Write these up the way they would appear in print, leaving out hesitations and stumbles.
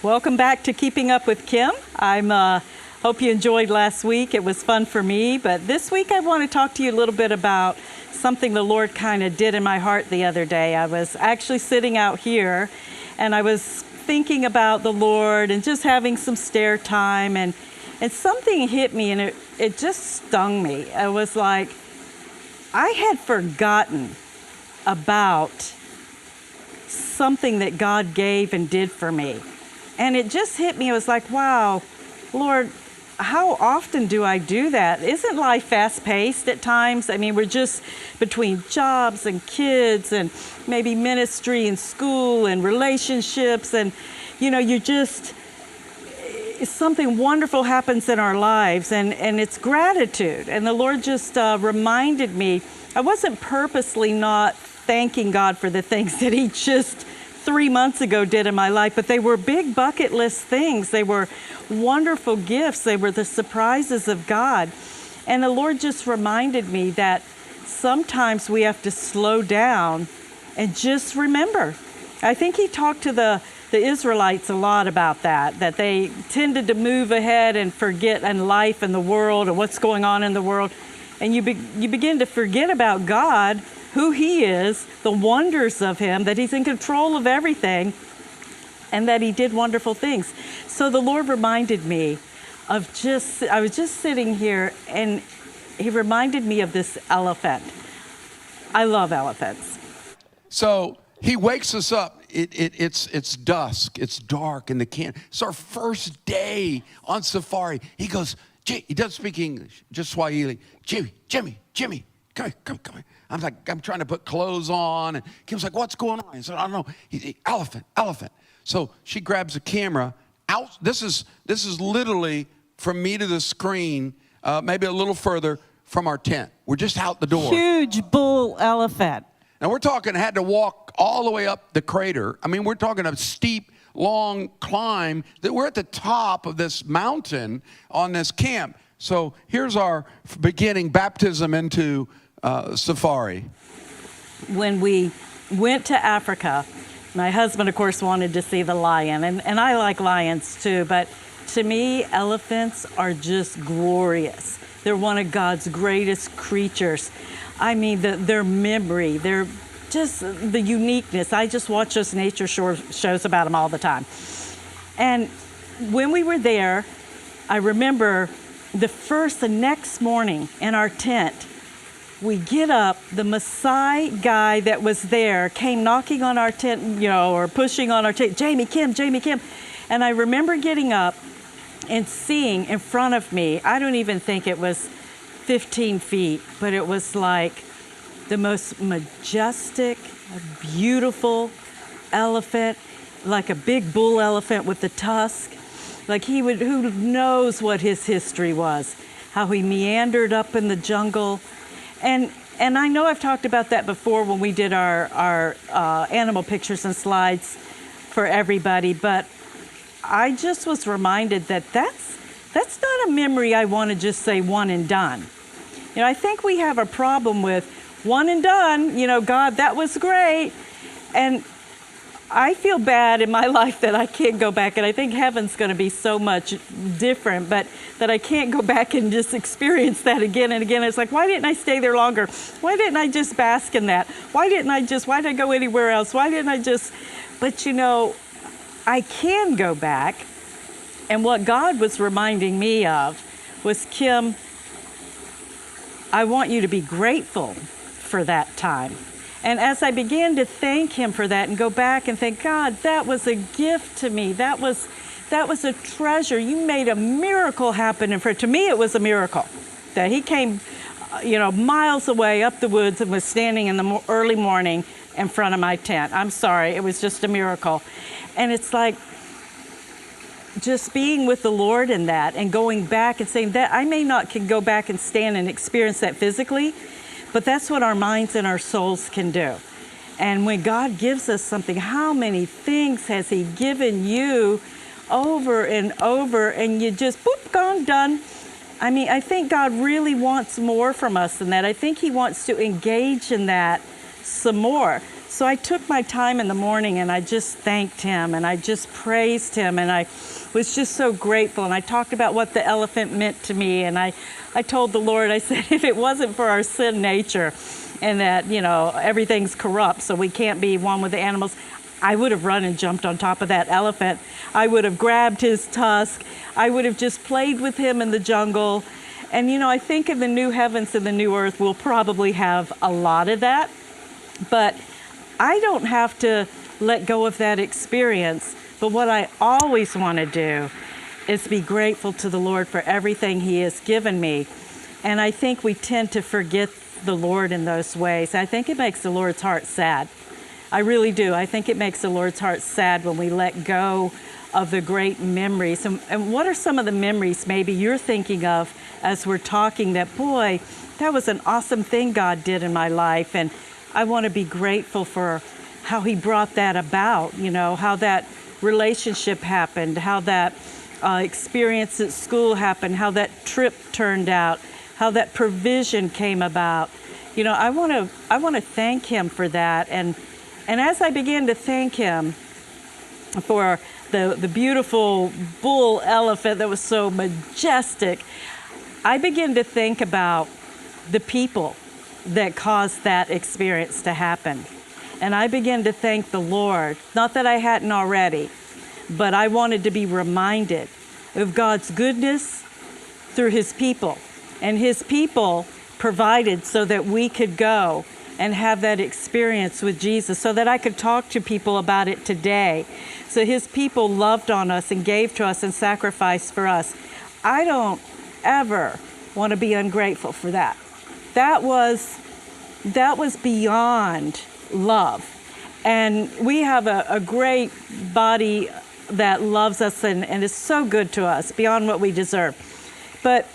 Welcome back to Keeping Up with Kim. Hope you enjoyed last week. It was fun for me, but this week I want to talk to you a little bit about something the Lord kind of did in my heart the other day. I was actually sitting out here and I was thinking about the Lord and just having some stair time, and something hit me and it just stung me. I was like, I had forgotten about something that God gave and did for me. And it just hit me. I was like, wow, Lord, how often do I do that? Isn't life fast-paced at times? I mean, we're just between jobs and kids and maybe ministry and school and relationships, and something wonderful happens in our lives, and it's gratitude. And the Lord just reminded me, I wasn't purposely not thanking God for the things that He just 3 months ago did in my life, but they were big bucket list things. They were wonderful gifts. They were the surprises of God. And the Lord just reminded me that sometimes we have to slow down and just remember. I think He talked to the Israelites a lot about that they tended to move ahead and forget in life and the world and what's going on in the world. And you begin to forget about God, who He is, the wonders of Him, that He's in control of everything, and that He did wonderful things. So the Lord reminded me of I was just sitting here, and He reminded me of this elephant. I love elephants. So He wakes us up. It's dusk. It's dark in the camp. It's our first day on safari. He goes, he doesn't speak English, just Swahili. Jimmy, come here. I'm like, I'm trying to put clothes on. And Kim's like, what's going on? I said, I don't know. Elephant. So she grabs a camera. This is literally from me to the screen, maybe a little further from our tent. We're just out the door. Huge bull elephant. Now we're talking, had to walk all the way up the crater. I mean, we're talking a steep, long climb that we're at the top of this mountain on this camp. So here's our beginning baptism into safari. When we went to Africa, my husband, of course, wanted to see the lion, and I like lions too, but to me, elephants are just glorious. They're one of God's greatest creatures. I mean, their memory, their just the uniqueness. I just watch those nature shows about them all the time. And when we were there, I remember the next morning in our tent, we get up, the Maasai guy that was there came knocking on our tent, or pushing on our tent, Jamie Kim. And I remember getting up and seeing in front of me, I don't even think it was 15 feet, but it was like the most majestic, beautiful elephant, like a big bull elephant with the tusk. Like who knows what his history was, how he meandered up in the jungle. And I know I've talked about that before when we did our animal pictures and slides for everybody, but I just was reminded that that's not a memory I want to just say one and done. I think we have a problem with one and done, God, that was great. And I feel bad in my life that I can't go back, and I think heaven's going to be so much different, but that I can't go back and just experience that again and again. It's like, why didn't I stay there longer? Why didn't I just bask in that? Why did I go anywhere else? But I can go back, and what God was reminding me of was, Kim, I want you to be grateful for that time. And as I began to thank Him for that and go back and think, God, that was a gift to me. That was a treasure. You made a miracle happen. And to me, it was a miracle that He came, miles away up the woods and was standing in the early morning in front of my tent. I'm sorry. It was just a miracle. And it's like just being with the Lord in that and going back and saying that I may not can go back and stand and experience that physically, but that's what our minds and our souls can do. And when God gives us something, how many things has He given you over and over, and you just, boop, gone, done. I mean, I think God really wants more from us than that. I think He wants to engage in that some more. So I took my time in the morning and I just thanked him and I just praised him and I was just so grateful. And I talked about what the elephant meant to me. And I told the Lord, I said, if it wasn't for our sin nature and that, everything's corrupt, so we can't be one with the animals, I would have run and jumped on top of that elephant. I would have grabbed his tusk. I would have just played with him in the jungle. And, I think in the new heavens and the new earth, we'll probably have a lot of that. But I don't have to let go of that experience. But what I always want to do is be grateful to the Lord for everything he has given me. And I think we tend to forget the Lord in those ways. I think it makes the Lord's heart sad. I really do. I think it makes the Lord's heart sad when we let go of the great memories. And what are some of the memories maybe you're thinking of as we're talking that, boy, that was an awesome thing God did in my life. And I want to be grateful for how he brought that about, how that relationship happened, how that experience at school happened, how that trip turned out, how that provision came about. I want to thank him for that. And as I began to thank him for the beautiful bull elephant that was so majestic, I began to think about the people that caused that experience to happen. And I began to thank the Lord, not that I hadn't already, but I wanted to be reminded of God's goodness through his people. And his people provided so that we could go and have that experience with Jesus, so that I could talk to people about it today. So his people loved on us and gave to us and sacrificed for us. I don't ever want to be ungrateful for that. That was beyond love. And we have a great body that loves us and is so good to us beyond what we deserve. But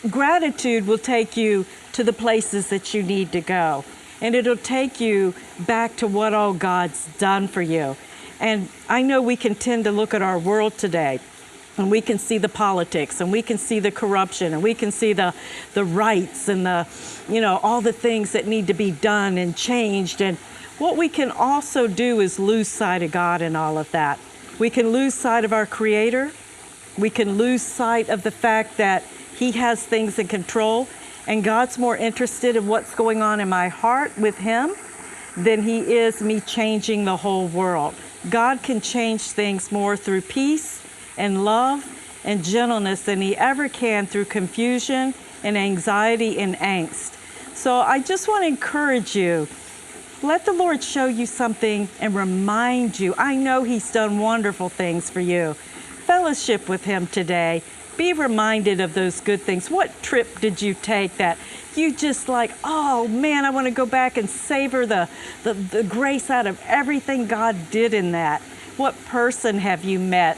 gratitude will take you to the places that you need to go. And it'll take you back to what all God's done for you. And I know we can tend to look at our world today and we can see the politics and we can see the corruption and we can see the rights and all the things that need to be done and changed. And what we can also do is lose sight of God in all of that. We can lose sight of our Creator. We can lose sight of the fact that he has things in control. And God's more interested in what's going on in my heart with him than he is me changing the whole world. God can change things more through peace and love and gentleness than he ever can through confusion and anxiety and angst. So I just want to encourage you, let the Lord show you something and remind you. I know he's done wonderful things for you. Fellowship with him today. Be reminded of those good things. What trip did you take that you just like, oh man, I want to go back and savor the grace out of everything God did in that? What person have you met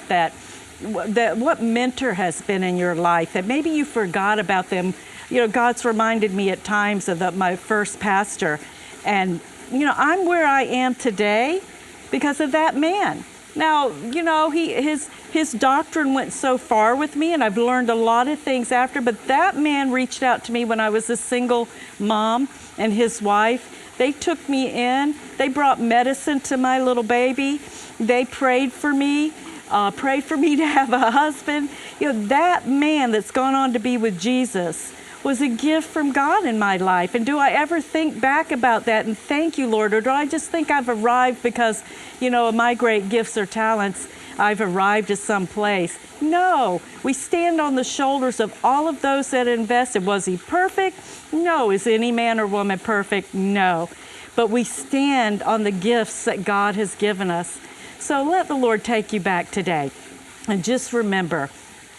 what mentor has been in your life that maybe you forgot about them? God's reminded me at times of my first pastor. And, I'm where I am today because of that man. Now, his doctrine went so far with me, and I've learned a lot of things after, but that man reached out to me when I was a single mom, and his wife. They took me in. They brought medicine to my little baby. They prayed for me to have a husband. That man that's gone on to be with Jesus was a gift from God in my life. And do I ever think back about that and thank you, Lord? Or do I just think I've arrived because, of my great gifts or talents, I've arrived at some place? No, we stand on the shoulders of all of those that invested. Was he perfect? No. Is any man or woman perfect? No. But we stand on the gifts that God has given us. So let the Lord take you back today. And just remember,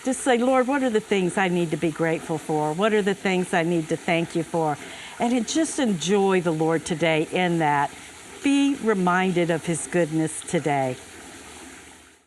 just say, Lord, what are the things I need to be grateful for? What are the things I need to thank you for? And just enjoy the Lord today in that. Be reminded of his goodness today.